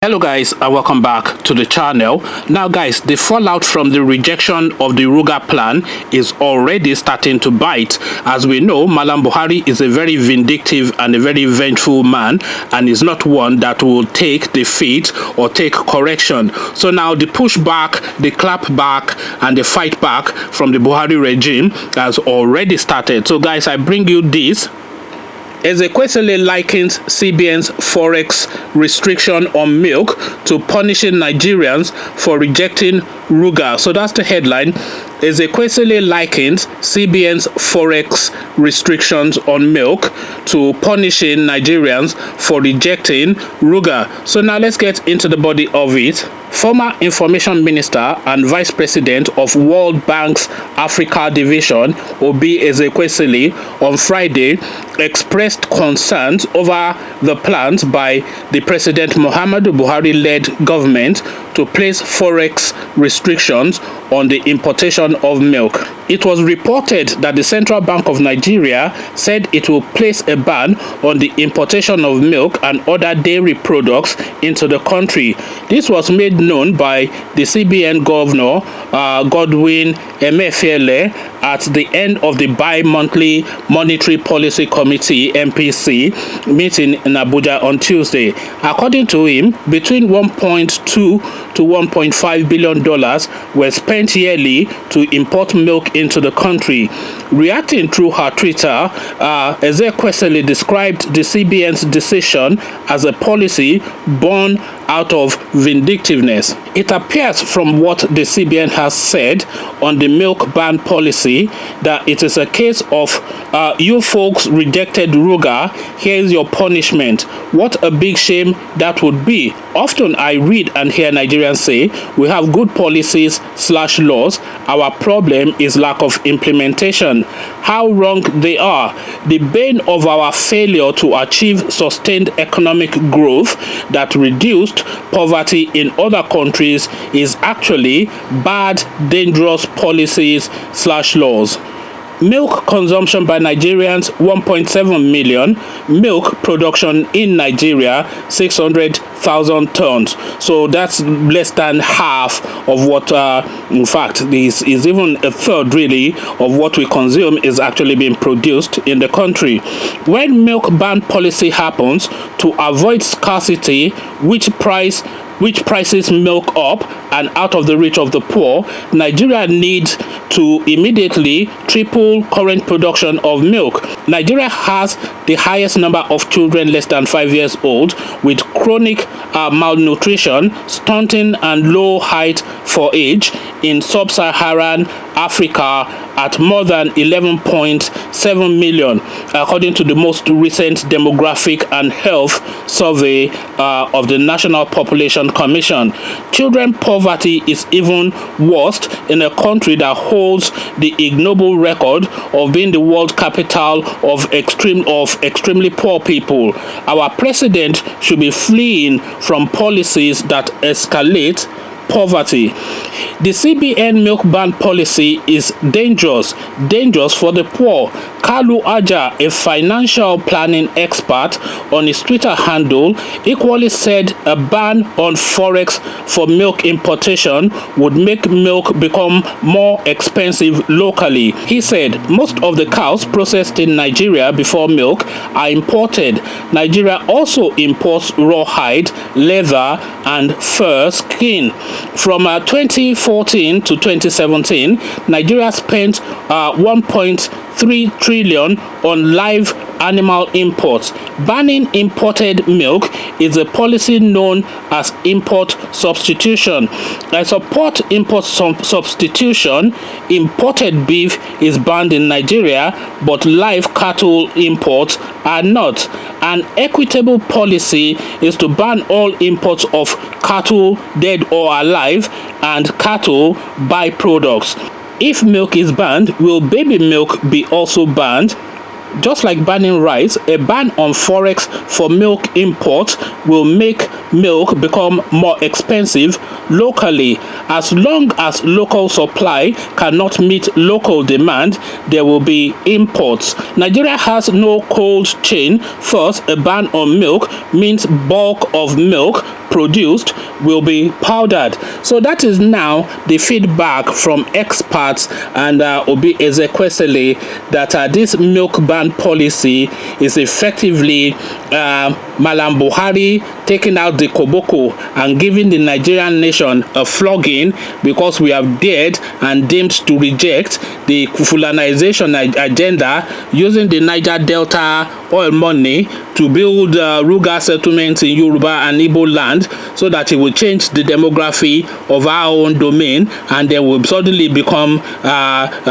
Hello guys and welcome back to the channel. Now guys, the fallout from the rejection of the RUGA plan is already starting to bite. As we know, Malam Buhari is a very vindictive and a very vengeful man, and is not one that will take defeat or take correction. So now the pushback, the clap back and the fight back from the Buhari regime has already started. So guys, I bring you this. Ezekwesili likens CBN's forex restriction on milk to punishing Nigerians for rejecting RUGA. So that's the headline. Ezekwesili likens CBN's forex restrictions on milk to punishing Nigerians for rejecting RUGA. So now let's get into the body of it. Former Information Minister and Vice President of World Bank's Africa Division, Obi Ezekwesili, on Friday expressed concerns over the plans by the President Muhammadu Buhari-led government to place forex restrictions on the importation of milk. It was reported that the Central Bank of Nigeria said it will place a ban on the importation of milk and other dairy products into the country. This was made known by the CBN Governor Godwin Emefiele at the end of the bi-monthly Monetary Policy Committee (MPC) meeting in Abuja on Tuesday. According to him, between $1.2 to $1.5 billion were spent yearly to import milk into the country. Reacting through her Twitter, Ezekwesili described the CBN's decision as a policy born out of vindictiveness. It appears from what the CBN has said on the milk ban policy that it is a case of you folks rejected RUGA, here's your punishment. What a big shame that would be. Often I read and hear Nigerians say we have good policies/laws. Our problem is lack of implementation. How wrong they are. The bane of our failure to achieve sustained economic growth that reduced poverty in other countries is actually bad, dangerous policies/laws. Milk consumption by Nigerians 1.7 million. Milk production in Nigeria 600,000 tons. So that's less than half of what, in fact, this is even a third really of what we consume is actually being produced in the country. When milk ban policy happens, to avoid scarcity, which prices milk up and out of the reach of the poor, Nigeria needs to immediately triple current production of milk. Nigeria has the highest number of children less than 5 years old with chronic malnutrition, stunting and low height for age in sub-Saharan Africa at more than 11.7 million, according to the most recent demographic and health survey of the National Population Commission. Children poverty is even worse in a country that holds the ignoble record of being the world capital of extremely poor people. Our president should be fleeing from policies that escalate poverty. The CBN milk ban policy is dangerous for the poor. Kalu Aja, a financial planning expert, on his Twitter handle equally said a ban on forex for milk importation would make milk become more expensive locally. He said most of the cows processed in Nigeria before milk are imported. Nigeria also imports rawhide, leather and fur skin. From 2014 to 2017, Nigeria spent 1.3 trillion on live animal imports. Banning imported milk is a policy known as import substitution. I support import substitution. Imported beef is banned in Nigeria, but live cattle imports are not. An equitable policy is to ban all imports of cattle, dead or alive, and cattle byproducts. If milk is banned, will baby milk be also banned? Just like banning rice, a ban on forex for milk imports will make milk become more expensive locally. As long as local supply cannot meet local demand, there will be imports. Nigeria has no cold chain, thus a ban on milk means bulk of milk produced will be powdered. So that is now the feedback from experts and Obi Ezekwesili that this milk ban policy is effectively Malam Buhari taking out the koboko and giving the Nigerian nation a flogging because we have dared and deemed to reject the Fulanization agenda using the Niger Delta oil money to build RUGA settlements in Yoruba and Igbo land so that it will change the demography of our own domain, and then we'll suddenly become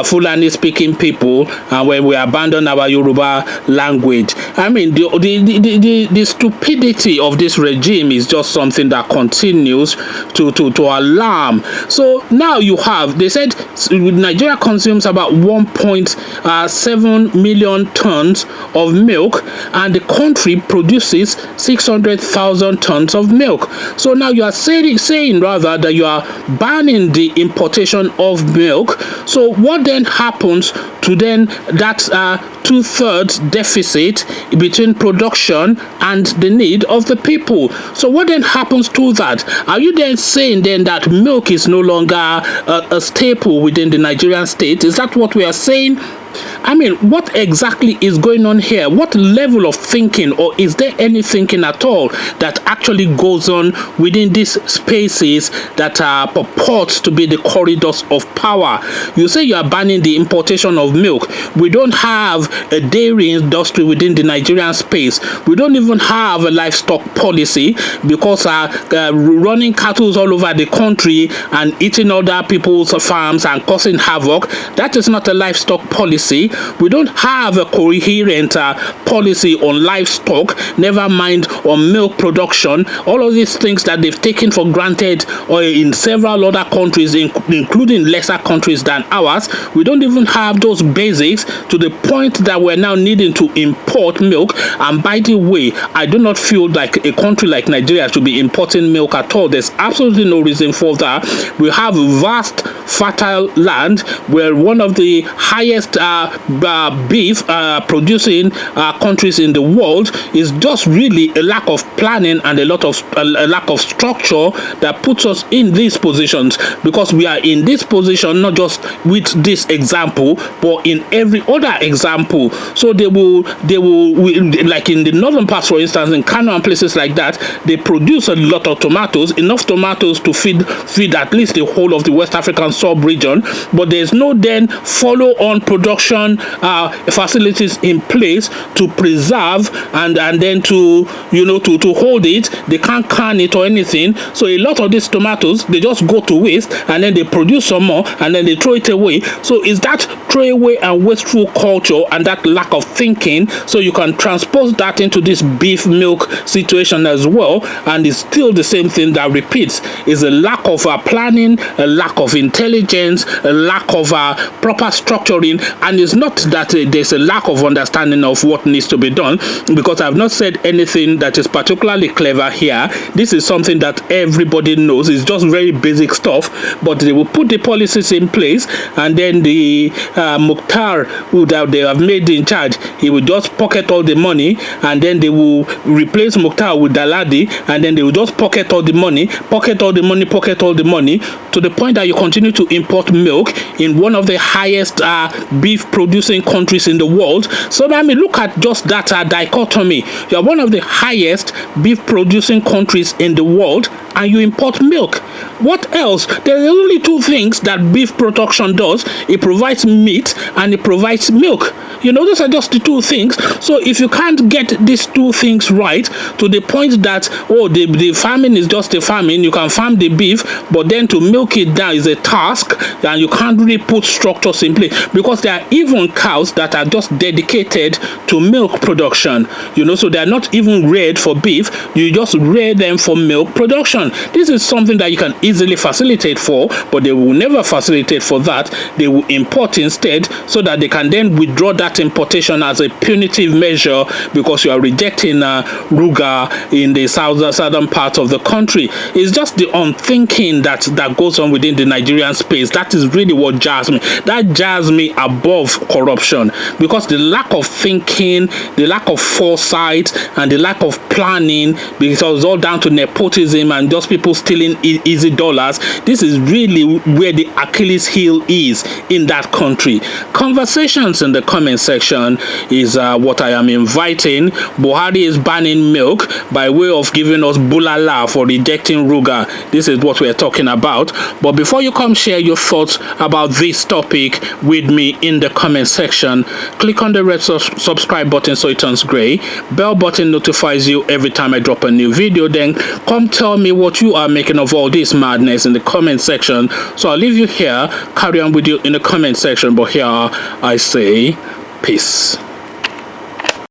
Fulani speaking people when we abandon our Yoruba language. I mean, the stupidity of this regime is just something that continues to alarm. So now you have, they said Nigeria consumes about 1.7 million tons of milk, and the country produces 600,000 tons of milk. So now you are saying rather that you are banning the importation of milk. So what then happens to then that 2/3 deficit between production and the need of the people? So what then happens to that? Are you then saying then that milk is no longer a staple within the Nigerian state? Is that what we are saying? I mean, what exactly is going on here? What level of thinking, or is there any thinking at all that actually goes on within these spaces that purports to be the corridors of power? You say you are banning the importation of milk. We don't have a dairy industry within the Nigerian space. We don't even have a livestock policy because running cattle all over the country and eating other people's farms and causing havoc, that is not a livestock policy. We don't have a coherent policy on livestock, never mind on milk production. All of these things that they've taken for granted or in several other countries, including lesser countries than ours, we don't even have those basics to the point that we're now needing to import milk. And by the way, I do not feel like a country like Nigeria should be importing milk at all. There's absolutely no reason for that. We have vast, fertile land. We're one of the highest beef producing countries in the world. Is just really a lack of planning and a lack of structure that puts us in these positions, because we are in this position not just with this example but in every other example. So they will like in the northern parts, for instance, in Kano and places like that, they produce a lot of tomatoes, enough tomatoes to feed at least the whole of the West African sub-region, but there's no then follow-on production facilities in place to preserve and then to hold it. They can't can it or anything. So a lot of these tomatoes, they just go to waste, and then they produce some more and then they throw it away. So is that throwaway and wasteful culture and that lack of thinking? So you can transpose that into this beef milk situation as well, and it's still the same thing that repeats. Is a lack of planning, a lack of intelligence, a lack of proper structuring. And it's not that there's a lack of understanding of what needs to be done, because I've not said anything that is particularly clever here. This is something that everybody knows. It's just very basic stuff, but they will put the policies in place, and then the Mukhtar who they have made in charge, he will just pocket all the money, and then they will replace Mukhtar with Daladi, and then they will just pocket all the money, to the point that you continue to import milk in one of the highest beef producing countries in the world. So I mean, look at just that dichotomy. You are one of the highest beef producing countries in the world, and you import milk. What else? There are only two things that beef production does. It provides meat and it provides milk. Those are just the two things. So if you can't get these two things right to the point that, the farming is just a farming, you can farm the beef, but then to milk it down is a task, and you can't really put structures in place, because there are even cows that are just dedicated to milk production. So they are not even reared for beef. You just rear them for milk production. This is something that you can easily facilitate for, but they will never facilitate for that. They will import instead, so that they can then withdraw that that importation as a punitive measure because you are rejecting RUGA in the southern part of the country. It's just the unthinking that goes on within the Nigerian space. That is really what jars me. That jars me above corruption, because the lack of thinking, the lack of foresight, and the lack of planning, because it's all down to nepotism and just people stealing easy dollars. This is really where the Achilles heel is in that country. Conversations in the comment section is what I am inviting. Buhari is banning milk by way of giving us bulala for rejecting RUGA. This is what we're talking about. But before you come share your thoughts about this topic with me in the comment section, click on the red subscribe button so it turns gray. Bell button notifies you every time I drop a new video. Then come tell me what you are making of all this madness in the comment section. So I'll leave you here, carry on with you in the comment section, but here I say peace.